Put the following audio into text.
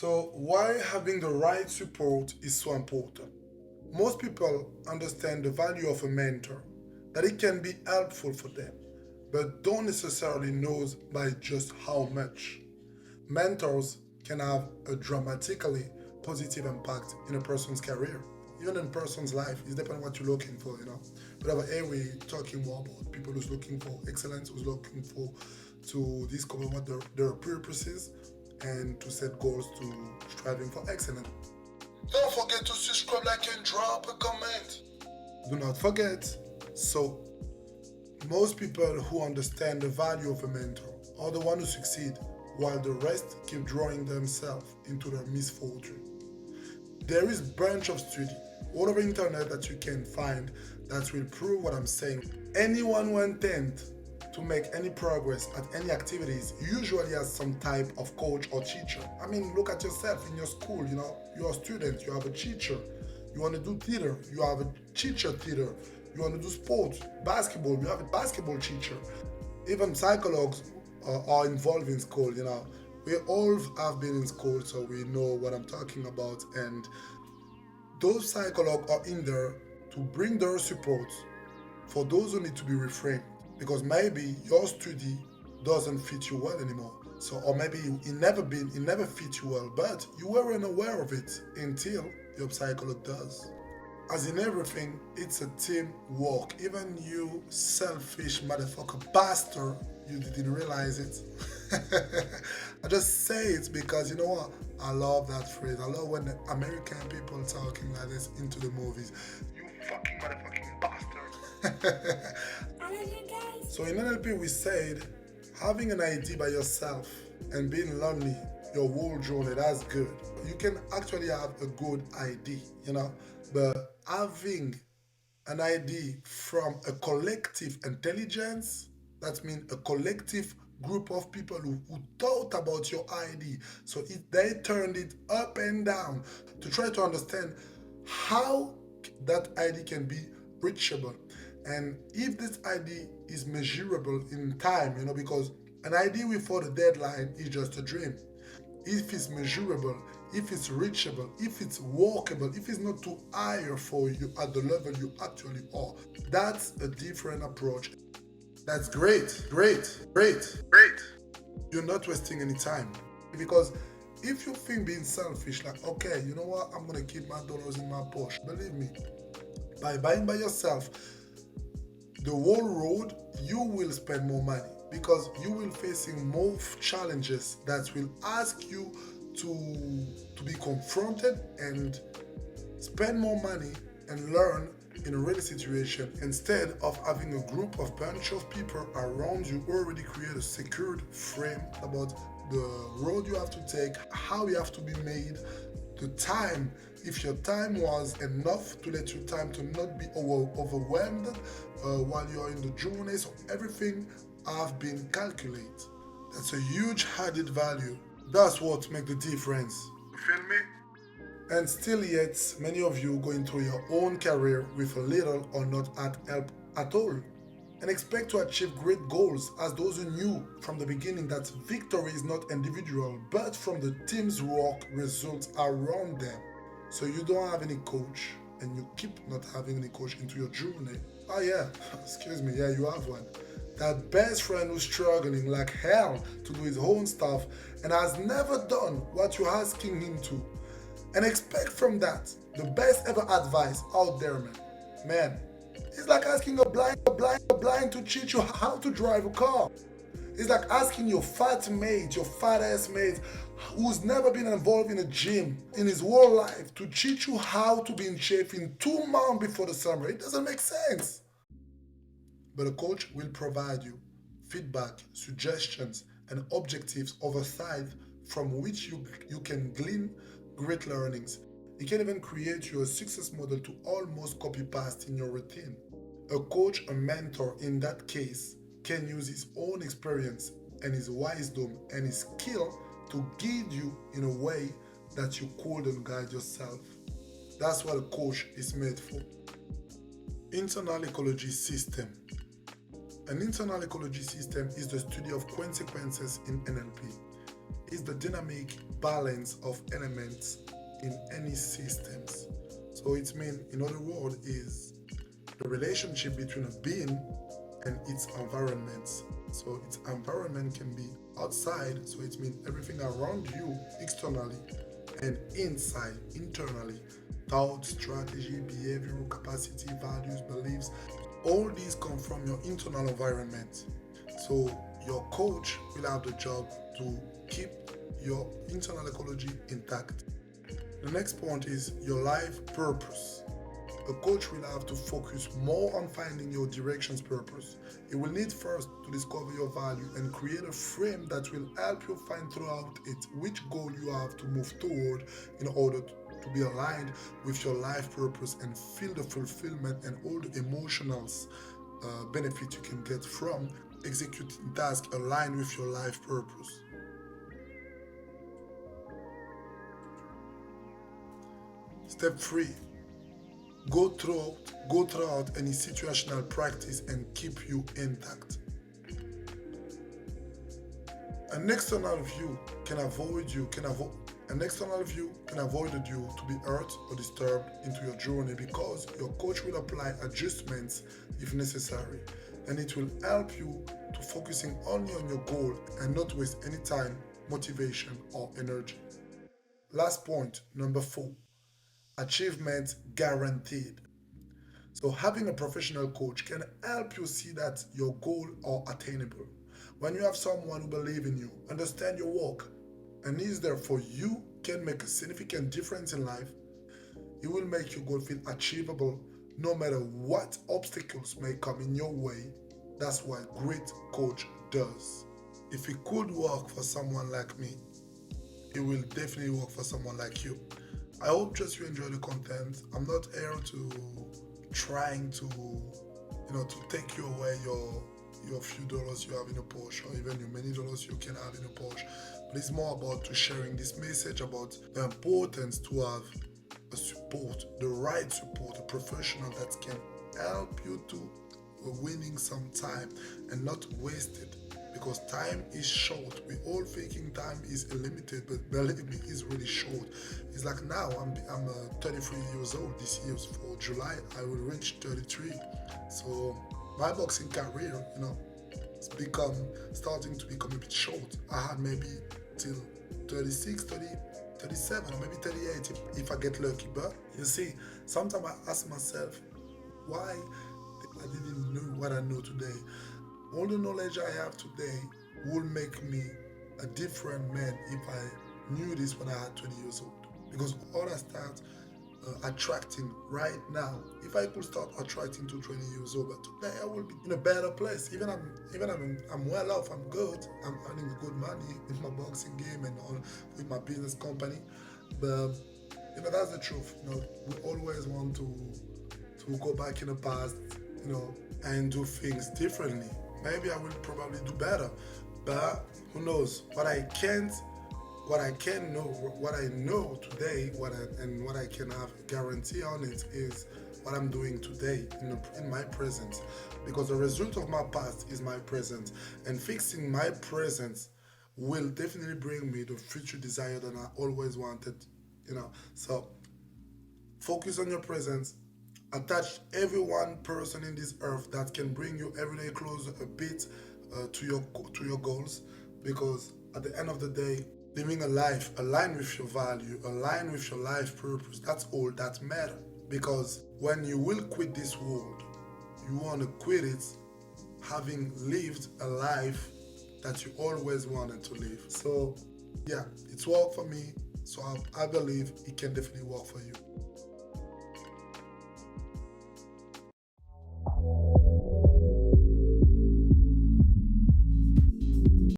So why having the right support is so important? Most people understand the value of a mentor, that it can be helpful for them, but don't necessarily know by just how much. Mentors can have a dramatically positive impact in a person's career, even in a person's life. It depends on what you're looking for. Whatever area we're talking more about, people who's looking for excellence, who's looking for to discover what their purpose is and to set goals to striving for excellence. Don't forget to subscribe, like, and drop a comment. Do not forget. So, most people who understand the value of a mentor are the ones who succeed, while the rest keep drawing themselves into their misfortune. There is a bunch of study all over the internet that you can find that will prove what I'm saying. Anyone who intends to make any progress at any activities usually has some type of coach or teacher. I mean, look at yourself in your school. You're a student, you have a teacher. You want to do theater, you have a teacher theater. You want to do sports, basketball, you have a basketball teacher. Even psychologists are involved in school. We all have been in school, so we know what I'm talking about. And those psychologists are in there to bring their support for those who need to be reframed. Because maybe your study doesn't fit you well anymore. So, or maybe it never fit you well, but you weren't aware of it until your psychologist does. As in everything, it's a team work. Even you selfish motherfucker bastard, you didn't realize it. I just say it because you know what? I love that phrase. I love when the American people talking like this into the movies. You fucking motherfucking bastard. So in NLP we said having an idea by yourself and being lonely your whole journey, that's good. You can actually have a good idea, but having an idea from a collective intelligence, that means a collective group of people who thought about your idea. So they turned it up and down to try to understand how that idea can be reachable. And if this idea is measurable in time, because an idea before the deadline is just a dream. If it's measurable, if it's reachable, if it's walkable, if it's not too high for you at the level you actually are, that's a different approach. That's great. You're not wasting any time. Because if you think being selfish, like, okay, you know what, I'm gonna keep my dollars in my posh, believe me, by buying by yourself, the whole road, you will spend more money because you will facing more challenges that will ask you to be confronted and spend more money and learn in a real situation instead of having a group of bunch of people around you who already create a secured frame about the road you have to take, how you have to be made, the time, if your time was enough to let your time to not be overwhelmed while you're in the journey. So everything have been calculated. That's a huge added value. That's what makes the difference. You feel me? And still yet, many of you going through your own career with little or not help at all, and expect to achieve great goals as those who knew from the beginning that victory is not individual, but from the team's work results around them. So you don't have any coach, and you keep not having any coach into your journey. Oh yeah, excuse me, yeah, you have one. That best friend who's struggling like hell to do his own stuff and has never done what you're asking him to. And expect from that the best ever advice out there, man. Man, it's like asking a blind to teach you how to drive a car. It's like asking your fat mate, your fat ass mate, who's never been involved in a gym in his whole life to teach you how to be in shape in 2 months before the summer. It doesn't make sense. But a coach will provide you feedback, suggestions, and objectives oversight from which you can glean great learnings. It can even create you a success model to almost copy paste in your routine. A coach, a mentor in that case, can use his own experience and his wisdom and his skill to guide you in a way that you couldn't guide yourself. That's what a coach is made for. Internal ecology system. An internal ecology system is the study of consequences in NLP. is the dynamic balance of elements in any systems. So it means, in other words, is the relationship between a being and its environments. So its environment can be outside, so it means everything around you externally, and inside, internally, thought, strategy, behavioral capacity, values, beliefs. All these come from your internal environment. So your coach will have the job to keep your internal ecology intact. The next point is your life purpose. A coach will have to focus more on finding your direction's purpose. He will need first to discover your value and create a frame that will help you find throughout it which goal you have to move toward in order to be aligned with your life purpose and feel the fulfillment and all the emotional benefit you can get from executing tasks aligned with your life purpose. Step 3. Go throughout any situational practice and keep you intact. An external view can avoid you to be hurt or disturbed into your journey because your coach will apply adjustments if necessary, and it will help you to focusing only on your goal and not waste any time, motivation or energy. Last point, number 4, achievement guaranteed. So having a professional coach can help you see that your goals are attainable. When you have someone who believes in you, understand your work, and is there for you, can make a significant difference in life, it will make your goal feel achievable no matter what obstacles may come in your way. That's what a great coach does. If it could work for someone like me, it will definitely work for someone like you. I hope just you enjoy the content. I'm not here to trying to take you away your few dollars you have in a Porsche or even your many dollars you can have in a Porsche. But it's more about to sharing this message about the importance to have a support, the right support, a professional that can help you to winning some time and not waste it. Because time is short. We all thinking time is limited, but believe me, it's really short. It's like now I'm 33 years old. This year for July I will reach 33. So my boxing career, it's starting to become a bit short. I had maybe till 36, 30, 37, or maybe 38 if I get lucky. But you see, sometimes I ask myself, why I didn't know what I know today. All the knowledge I have today will make me a different man if I knew this when I had 20 years old. Because all I start attracting right now, if I could start attracting to 20 years old, but today I will be in a better place. I'm well off, I'm good, I'm earning good money with my boxing game and all, with my business company. But that's the truth. We always want to go back in the past, and do things differently. Maybe I will probably do better, but who knows? What I know today, what I can have guarantee on it is what I'm doing today in my present, because the result of my past is my present, and fixing my present will definitely bring me the future desire that I always wanted. So focus on your present. Attach every one person in this earth that can bring you every day closer a bit to your goals, because at the end of the day, living a life aligned with your value, aligned with your life purpose, that's all that matters. Because when you will quit this world, you want to quit it having lived a life that you always wanted to live. So yeah, it's worked for me, so I believe it can definitely work for you.